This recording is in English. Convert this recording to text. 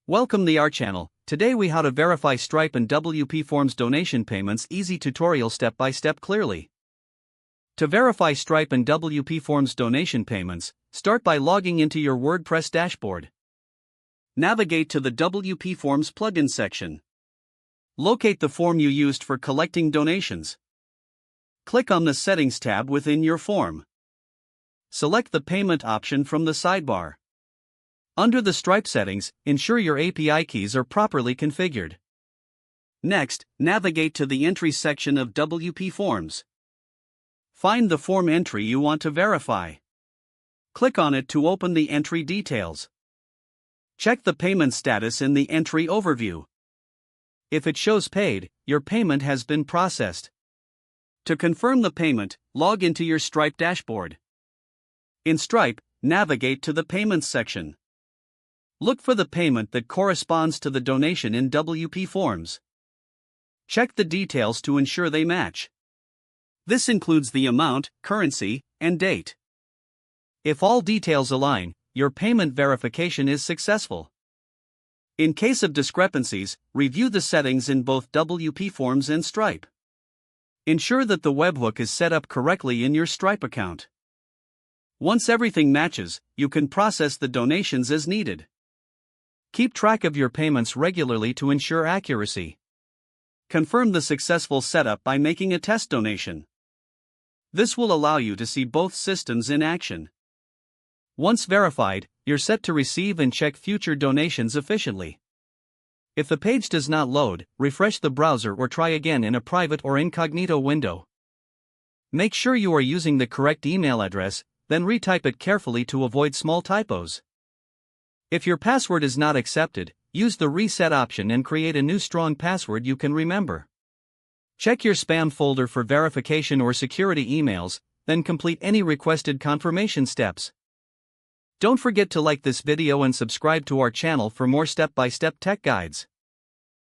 Welcome to our channel. Today we how to verify Stripe and WPForms donation payments. Easy tutorial step by step clearly. To verify Stripe and WPForms donation payments, start by logging into your WordPress dashboard. Navigate to the WPForms plugin section. Locate the form you used for collecting donations. Click on the Settings tab within your form. Select the payment option from the sidebar. Under the Stripe settings, ensure your API keys are properly configured. Next, navigate to the Entries section of WPForms. Find the form entry you want to verify. Click on it to open the entry details. Check the payment status in the entry overview. If it shows paid, your payment has been processed. To confirm the payment, log into your Stripe dashboard. In Stripe, navigate to the Payments section. Look for the payment that corresponds to the donation in WPForms. Check the details to ensure they match. This includes the amount, currency, and date. If all details align, your payment verification is successful. In case of discrepancies, review the settings in both WPForms and Stripe. Ensure that the webhook is set up correctly in your Stripe account. Once everything matches, you can process the donations as needed. Keep track of your payments regularly to ensure accuracy. Confirm the successful setup by making a test donation. This will allow you to see both systems in action. Once verified, you're set to receive and check future donations efficiently. If the page does not load, refresh the browser or try again in a private or incognito window. Make sure you are using the correct email address, then retype it carefully to avoid small typos. If your password is not accepted, use the reset option and create a new strong password you can remember. Check your spam folder for verification or security emails, then complete any requested confirmation steps. Don't forget to like this video and subscribe to our channel for more step-by-step tech guides.